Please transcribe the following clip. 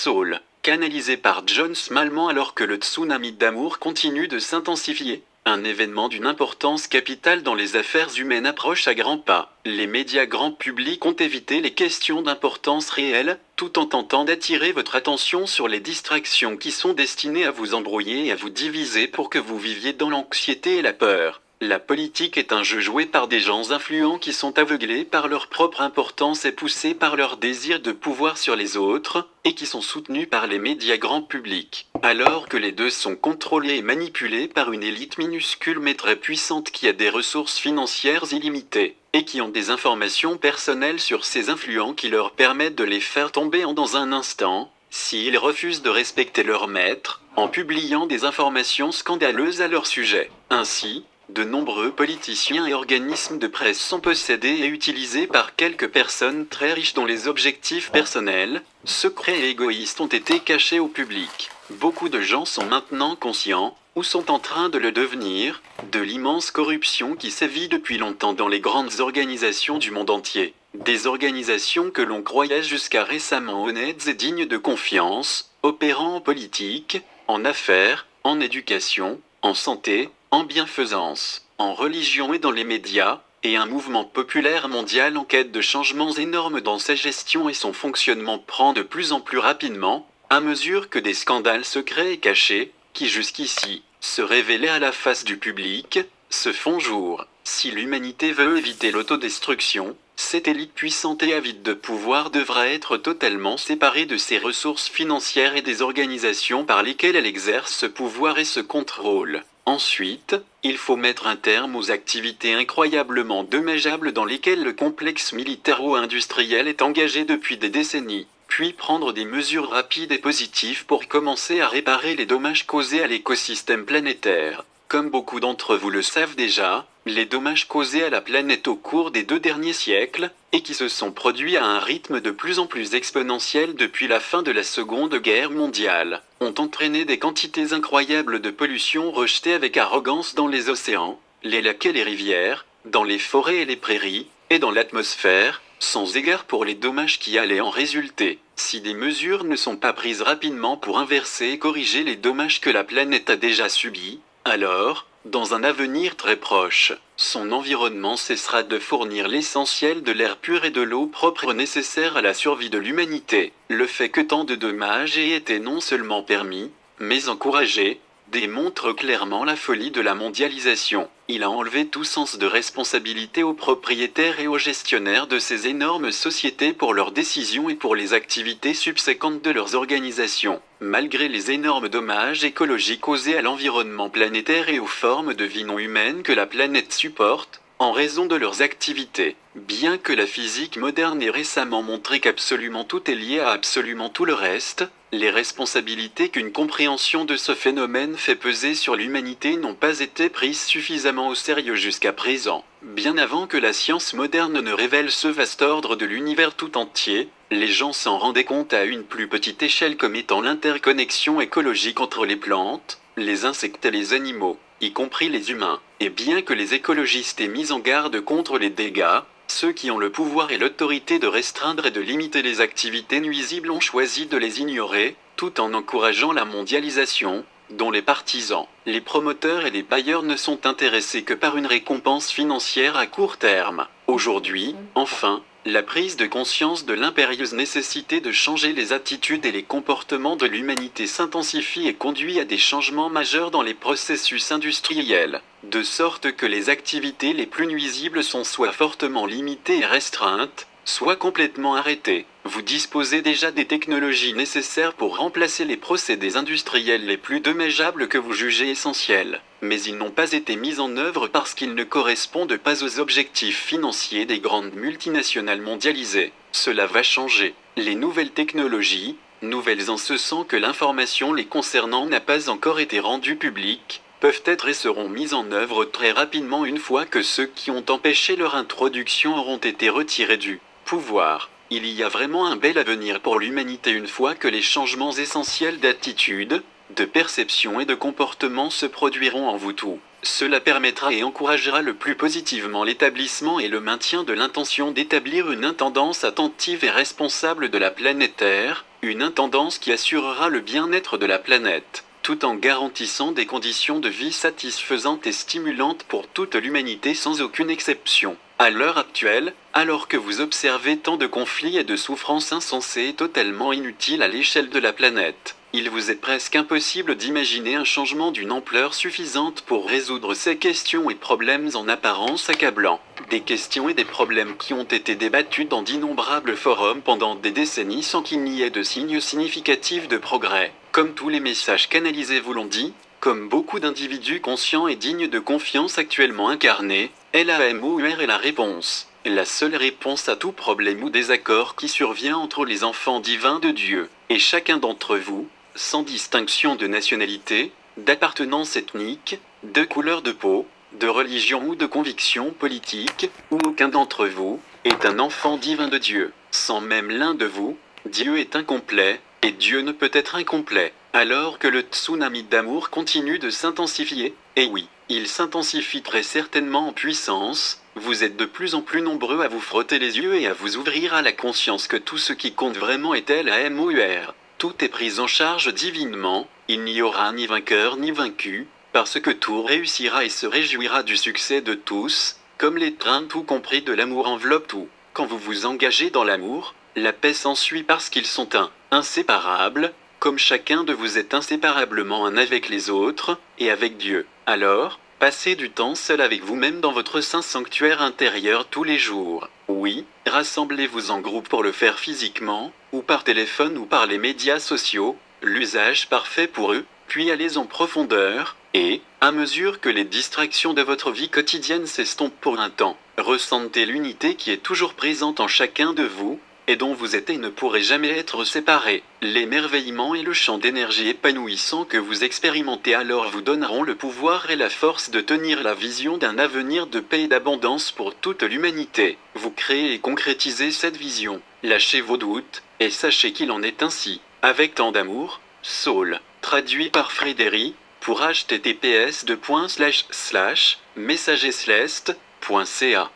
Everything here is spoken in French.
Soul, canalisé par John Smallman alors que le tsunami d'amour continue de s'intensifier. Un événement d'une importance capitale dans les affaires humaines approche à grands pas. Les médias grand public ont évité les questions d'importance réelle, tout en tentant d'attirer votre attention sur les distractions qui sont destinées à vous embrouiller et à vous diviser pour que vous viviez dans l'anxiété et la peur. La politique est un jeu joué par des gens influents qui sont aveuglés par leur propre importance et poussés par leur désir de pouvoir sur les autres, et qui sont soutenus par les médias grand public. Alors que les deux sont contrôlés et manipulés par une élite minuscule mais très puissante qui a des ressources financières illimitées, et qui ont des informations personnelles sur ces influents qui leur permettent de les faire tomber dans un instant, s'ils refusent de respecter leur maître, en publiant des informations scandaleuses à leur sujet. Ainsi, de nombreux politiciens et organismes de presse sont possédés et utilisés par quelques personnes très riches dont les objectifs personnels, secrets et égoïstes ont été cachés au public. Beaucoup de gens sont maintenant conscients, ou sont en train de le devenir, de l'immense corruption qui sévit depuis longtemps dans les grandes organisations du monde entier. Des organisations que l'on croyait jusqu'à récemment honnêtes et dignes de confiance, opérant en politique, en affaires, en éducation, en santé, en bienfaisance, en religion et dans les médias, et un mouvement populaire mondial en quête de changements énormes dans sa gestion et son fonctionnement prend de plus en plus rapidement, à mesure que des scandales secrets et cachés, qui jusqu'ici se révélaient à la face du public, se font jour. Si l'humanité veut éviter l'autodestruction, cette élite puissante et avide de pouvoir devra être totalement séparée de ses ressources financières et des organisations par lesquelles elle exerce ce pouvoir et ce contrôle. Ensuite, il faut mettre un terme aux activités incroyablement dommageables dans lesquelles le complexe militaro-industriel est engagé depuis des décennies, puis prendre des mesures rapides et positives pour commencer à réparer les dommages causés à l'écosystème planétaire. Comme beaucoup d'entre vous le savent déjà, les dommages causés à la planète au cours des 2 derniers siècles, et qui se sont produits à un rythme de plus en plus exponentiel depuis la fin de la Seconde Guerre mondiale, ont entraîné des quantités incroyables de pollution rejetées avec arrogance dans les océans, les lacs et les rivières, dans les forêts et les prairies, et dans l'atmosphère, sans égard pour les dommages qui allaient en résulter. Si des mesures ne sont pas prises rapidement pour inverser et corriger les dommages que la planète a déjà subis, alors, dans un avenir très proche, son environnement cessera de fournir l'essentiel de l'air pur et de l'eau propre nécessaires à la survie de l'humanité. Le fait que tant de dommages aient été non seulement permis, mais encouragés, démontre clairement la folie de la mondialisation. Il a enlevé tout sens de responsabilité aux propriétaires et aux gestionnaires de ces énormes sociétés pour leurs décisions et pour les activités subséquentes de leurs organisations. Malgré les énormes dommages écologiques causés à l'environnement planétaire et aux formes de vie non humaines que la planète supporte, en raison de leurs activités, bien que la physique moderne ait récemment montré qu'absolument tout est lié à absolument tout le reste, les responsabilités qu'une compréhension de ce phénomène fait peser sur l'humanité n'ont pas été prises suffisamment au sérieux jusqu'à présent. Bien avant que la science moderne ne révèle ce vaste ordre de l'univers tout entier, les gens s'en rendaient compte à une plus petite échelle comme étant l'interconnexion écologique entre les plantes, les insectes et les animaux, y compris les humains. Et bien que les écologistes aient mis en garde contre les dégâts, ceux qui ont le pouvoir et l'autorité de restreindre et de limiter les activités nuisibles ont choisi de les ignorer, tout en encourageant la mondialisation, dont les partisans, les promoteurs et les bailleurs ne sont intéressés que par une récompense financière à court terme. Aujourd'hui, enfin, la prise de conscience de l'impérieuse nécessité de changer les attitudes et les comportements de l'humanité s'intensifie et conduit à des changements majeurs dans les processus industriels, de sorte que les activités les plus nuisibles sont soit fortement limitées et restreintes, soit complètement arrêtées. Vous disposez déjà des technologies nécessaires pour remplacer les procédés industriels les plus dommageables que vous jugez essentiels, mais ils n'ont pas été mis en œuvre parce qu'ils ne correspondent pas aux objectifs financiers des grandes multinationales mondialisées. Cela va changer. Les nouvelles technologies, nouvelles en ce sens que l'information les concernant n'a pas encore été rendue publique, peuvent être et seront mises en œuvre très rapidement une fois que ceux qui ont empêché leur introduction auront été retirés du pouvoir. Il y a vraiment un bel avenir pour l'humanité une fois que les changements essentiels d'attitude, de perception et de comportement se produiront en vous tout. Cela permettra et encouragera le plus positivement l'établissement et le maintien de l'intention d'établir une intendance attentive et responsable de la planète Terre, une intendance qui assurera le bien-être de la planète, tout en garantissant des conditions de vie satisfaisantes et stimulantes pour toute l'humanité sans aucune exception. À l'heure actuelle, alors que vous observez tant de conflits et de souffrances insensées et totalement inutiles à l'échelle de la planète, il vous est presque impossible d'imaginer un changement d'une ampleur suffisante pour résoudre ces questions et problèmes en apparence accablants. Des questions et des problèmes qui ont été débattus dans d'innombrables forums pendant des décennies sans qu'il n'y ait de signes significatifs de progrès. Comme tous les messages canalisés vous l'ont dit, comme beaucoup d'individus conscients et dignes de confiance actuellement incarnés, l'AMOUR est la réponse. La seule réponse à tout problème ou désaccord qui survient entre les enfants divins de Dieu. Et chacun d'entre vous, sans distinction de nationalité, d'appartenance ethnique, de couleur de peau, de religion ou de conviction politique, ou aucun d'entre vous, est un enfant divin de Dieu. Sans même l'un de vous, Dieu est incomplet, et Dieu ne peut être incomplet. Alors que le tsunami d'amour continue de s'intensifier, et oui, il s'intensifie très certainement en puissance, vous êtes de plus en plus nombreux à vous frotter les yeux et à vous ouvrir à la conscience que tout ce qui compte vraiment est l'AMOUR. Tout est pris en charge divinement, il n'y aura ni vainqueur ni vaincu, parce que tout réussira et se réjouira du succès de tous, comme les trains tout compris de l'amour enveloppe tout. Quand vous vous engagez dans l'amour, la paix s'ensuit parce qu'ils sont inséparables, comme chacun de vous est inséparablement un avec les autres, et avec Dieu. Alors, passez du temps seul avec vous-même dans votre saint sanctuaire intérieur tous les jours. Oui, rassemblez-vous en groupe pour le faire physiquement, ou par téléphone ou par les médias sociaux, l'usage parfait pour eux, puis allez en profondeur, et, à mesure que les distractions de votre vie quotidienne s'estompent pour un temps, ressentez l'unité qui est toujours présente en chacun de vous, et dont vous êtes et ne pourrez jamais être séparés. L'émerveillement et le champ d'énergie épanouissant que vous expérimentez alors vous donneront le pouvoir et la force de tenir la vision d'un avenir de paix et d'abondance pour toute l'humanité. Vous créez et concrétisez cette vision. Lâchez vos doutes, et sachez qu'il en est ainsi. Avec tant d'amour, Saul. Traduit par Frédéric, pour https://messagerceleste.ca